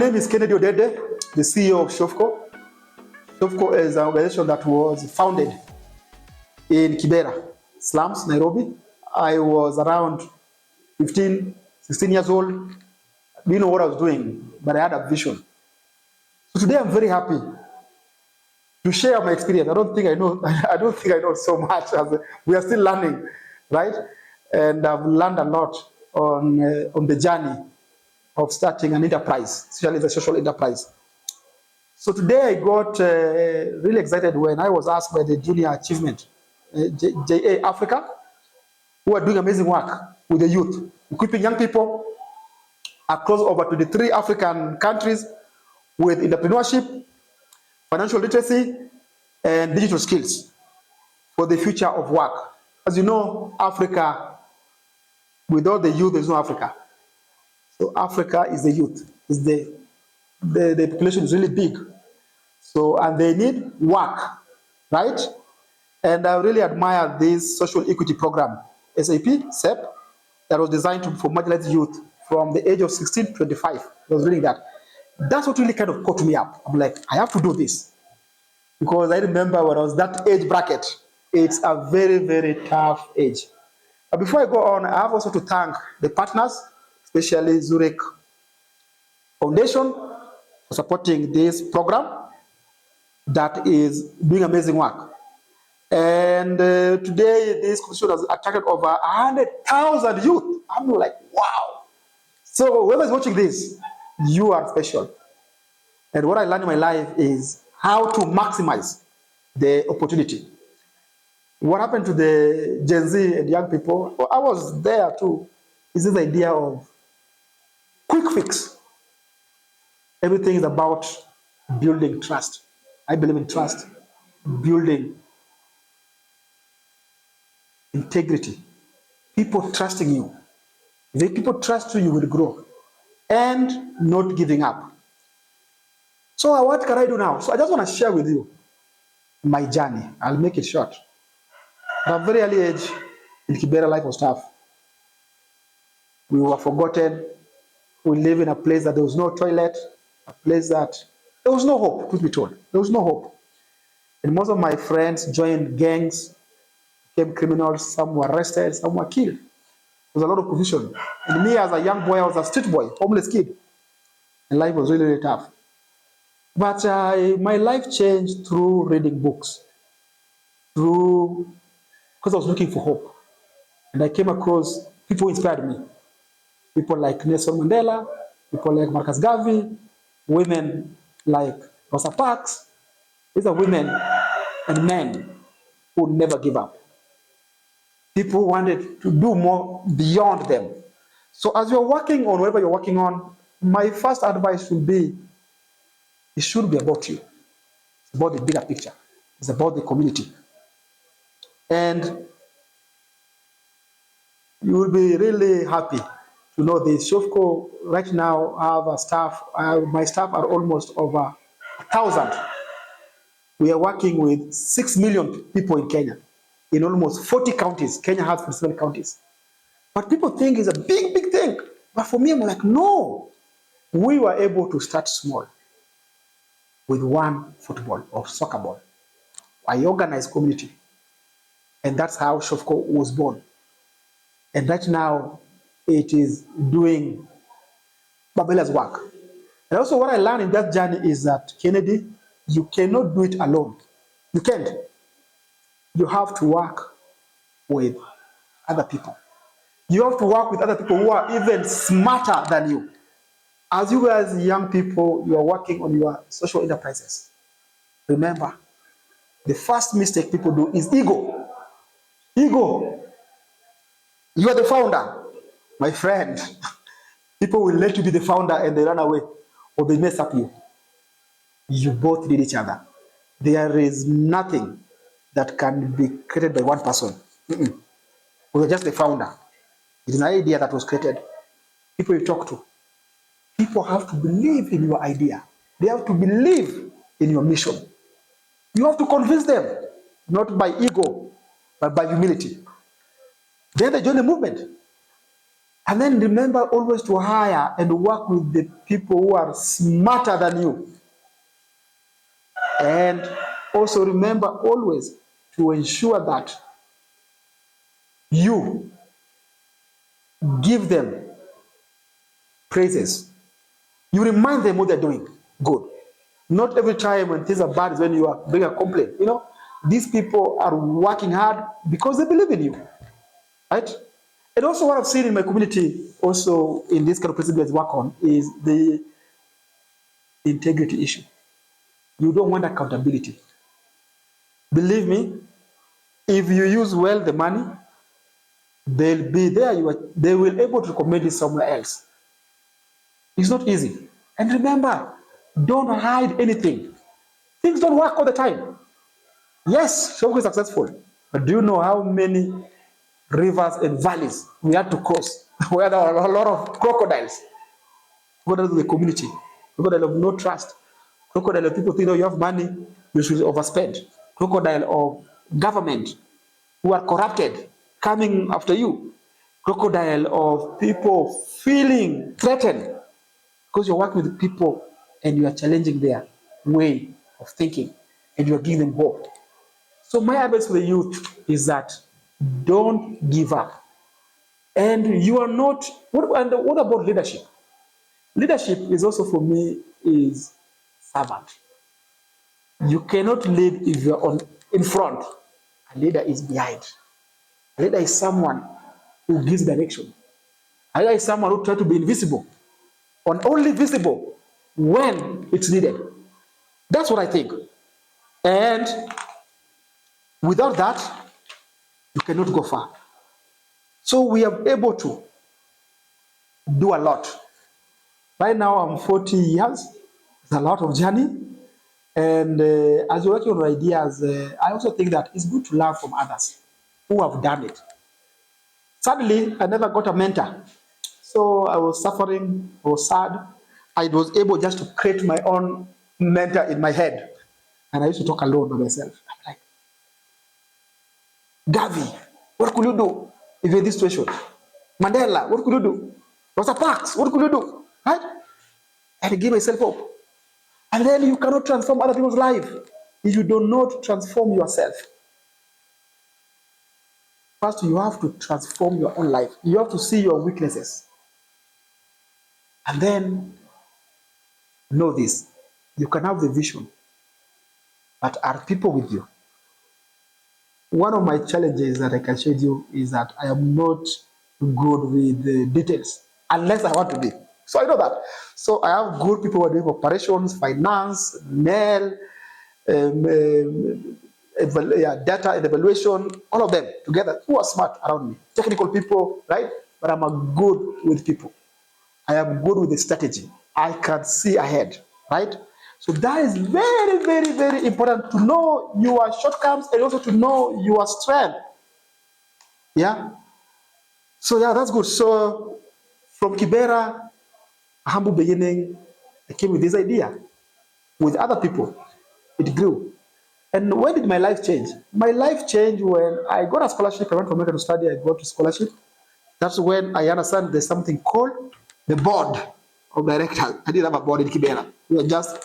My name is Kennedy Odede, the CEO of SHOFCO. SHOFCO is an organization that was founded in Kibera slums, Nairobi. I was around 15, 16 years old. Didn't know what I was doing, but I had a vision. So today I'm very happy to share my experience. I don't think I know so much, as we are still learning, right? And I've learned a lot on the journey of starting an enterprise, especially the social enterprise. So today I got really excited when I was asked by the Junior Achievement, JA Africa, who are doing amazing work with the youth, equipping young people across over 23 African countries with entrepreneurship, financial literacy, and digital skills for the future of work. As you know, Africa, without the youth, there's no Africa. So Africa is the youth, is the population is really big. So, and they need work, right? And I really admire this social equity program, SEP, that was designed for marginalized youth from the age of 16 to 25. I was reading that. That's what really kind of caught me up. I'm like, I have to do this. Because I remember when I was that age bracket, it's a very, very tough age. But before I go on, I have also to thank the partners, especially Zurich Foundation, for supporting this program that is doing amazing work. And today, this competition has attracted over 100,000 youth. I'm like, wow. So whoever is watching this, you are special. And what I learned in my life is how to maximize the opportunity. What happened to the Gen Z and young people, well, I was there too, is this idea of quick fix. Everything is about building trust. I believe in trust, building integrity, people trusting you. If people trust you, you will grow, and not giving up. So what can I do now? So I just want to share with you my journey. I'll make it short. At a very early age, in Kibera, life was tough. We were forgotten. We live in a place that there was no toilet, a place that there was no hope, truth be told. There was no hope. And most of my friends joined gangs, became criminals, some were arrested, some were killed. There was a lot of confusion. And me as a young boy, I was a street boy, homeless kid. And life was really, really tough. But my life changed through reading books, because I was looking for hope. And I came across people who inspired me. People like Nelson Mandela, people like Marcus Garvey, women like Rosa Parks. These are women and men who never give up. People who wanted to do more beyond them. So as you're working on whatever you're working on, my first advice would be, it should be about you. It's about the bigger picture. It's about the community. And you will be really happy to know this. SHOFCO right now have a staff, my staff are almost over 1,000. We are working with 6 million people in Kenya, in almost 40 counties. Kenya has 47 counties. But people think it's a big, big thing. But for me, I'm like, no. We were able to start small with one football or soccer ball. I organized community. And that's how SHOFCO was born. And right now, it is doing marvelous work. And also what I learned in that journey is that, Kennedy, you cannot do it alone. You can't. You have to work with other people. You have to work with other people who are even smarter than you. As you guys, young people, you are working on your social enterprises. Remember, the first mistake people do is ego. Ego. You are the founder, my friend. People will let you be the founder and they run away or they mess up you. You both need each other. There is nothing that can be created by one person. You're just the founder. It is an idea that was created. People you talk to. People have to believe in your idea. They have to believe in your mission. You have to convince them, not by ego, but by humility. Then they join the movement. And then remember always to hire and work with the people who are smarter than you. And also remember always to ensure that you give them praises. You remind them what they're doing good. Not every time when things are bad is when you are bring a complaint. These people are working hard because they believe in you, right? And also what I've seen in my community, also in this kind of principles work on, is the integrity issue. You don't want accountability. Believe me, if you use well the money, they'll be there. They will be able to recommend it somewhere else. It's not easy. And remember, don't hide anything. Things don't work all the time. Yes, SHOFCO is successful. But do you know how many rivers and valleys we had to cross where there were a lot of crocodiles? Crocodiles of the community, crocodile of no trust, crocodile of people think you have money, you should overspend, crocodile of government who are corrupted coming after you, crocodile of people feeling threatened because you're working with people and you are challenging their way of thinking and you are giving them hope. So my advice to the youth is that don't give up. And you are not, what about leadership? Leadership is also for me is servant. You cannot lead if you're in front. A leader is behind. A leader is someone who gives direction. A leader is someone who tries to be invisible, and only visible when it's needed. That's what I think. And without that, you cannot go far. So we are able to do a lot. Right now, I'm 40 years. It's a lot of journey. And as you're working on ideas, I also think that it's good to learn from others who have done it. Sadly, I never got a mentor. So I was suffering, I was sad. I was able just to create my own mentor in my head. And I used to talk alone by myself. I'm like, Gavi, what could you do if you're in this situation? Mandela, what could you do? Rosa Parks, what could you do? Right? And I give myself hope. And then you cannot transform other people's life if you do not transform yourself. First, you have to transform your own life. You have to see your weaknesses. And then know this. You can have the vision, but are people with you? One of my challenges that I can share with you is that I am not good with the details unless I want to be. So I know that. So I have good people who are doing operations, finance, mail, data and evaluation, all of them together who are smart around me. Technical people, right? But I'm good with people. I am good with the strategy. I can see ahead, right? So that is very, very, very important to know your shortcomings and also to know your strength. Yeah. So yeah, that's good. So from Kibera, a humble beginning, I came with this idea. With other people, it grew. And when did my life change? My life changed when I got a scholarship. I went to America to study. I got a scholarship. That's when I understand there's something called the board of directors. I didn't have a board in Kibera. We were just,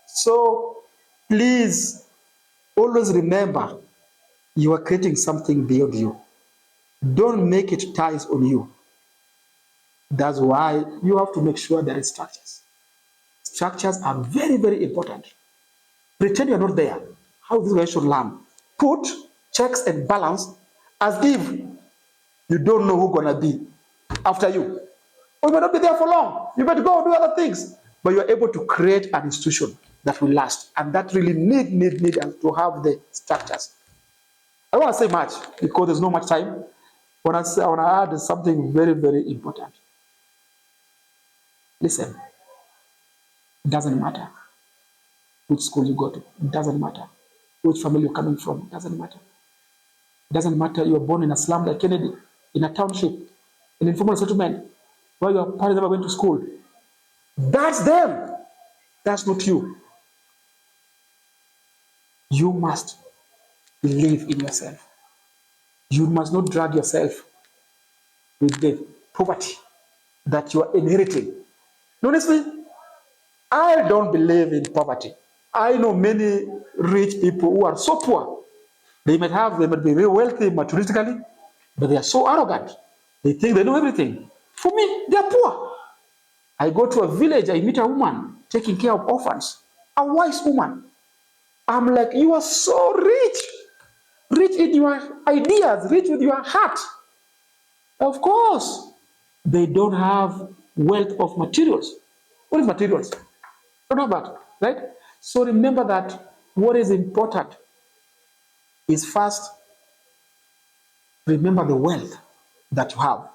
So please always remember you are creating something beyond you. Don't make it ties on you. That's why you have to make sure there is structures. Structures are very, very important. Pretend you're not there. How this guy should learn. Put checks and balance as if you don't know who's gonna be after you. Or you might not be there for long. You might go do other things. But you're able to create an institution that will last. And that really need to have the structures. I don't want to say much because there's not much time. I want to add something very, very important. Listen, it doesn't matter which school you go to. It doesn't matter which family you're coming from. It doesn't matter. It doesn't matter you were born in a slum like Kennedy, in a township, in an informal settlement, where your parents never went to school. That's them. That's not you. You must believe in yourself. You must not drag yourself with them. poverty that you are inheriting. Honestly, I don't believe in poverty. I know many rich people who are so poor. They might be very wealthy materialistically, but they are so arrogant. They think they know everything. For me, they are poor. I go to a village, I meet a woman taking care of orphans, a wise woman. I'm like, you are so rich, rich in your ideas, rich with your heart. Of course, they don't have wealth of materials. What is materials? Don't have that, right? So remember that what is important is first, remember the wealth that you have,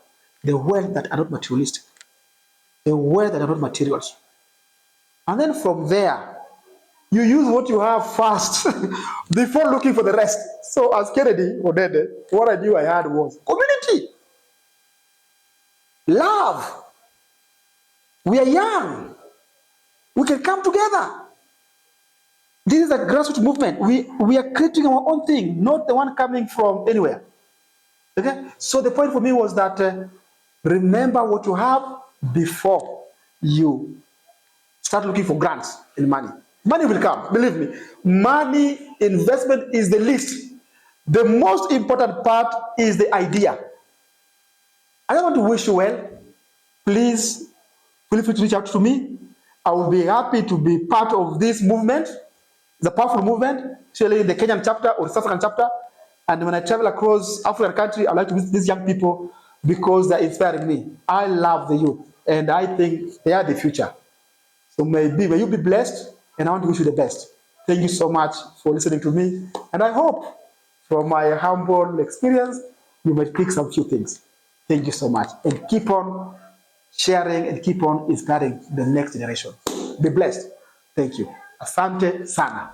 the wealth that are not materialistic, the wealth that are not materials. And then from there, you use what you have first before looking for the rest. So as Kennedy, Odede, what I knew I had was community, love. We are young. We can come together. This is a grassroots movement. We are creating our own thing, not the one coming from anywhere. Okay? So the point for me was that remember what you have before you start looking for grants and money. Money will come, believe me. Money investment is the least. The most important part is the idea. I want to wish you well. Please feel free to reach out to me. I will be happy to be part of this movement. It's a powerful movement, especially in the Kenyan chapter or the South African chapter. And when I travel across African country, I like to visit these young people because they're inspiring me. I love the youth, and I think they are the future. So may you be blessed, and I want to wish you the best. Thank you so much for listening to me, and I hope from my humble experience, you might pick some few things. Thank you so much, and keep on sharing and keep on inspiring the next generation. Be blessed. Thank you. Asante sana.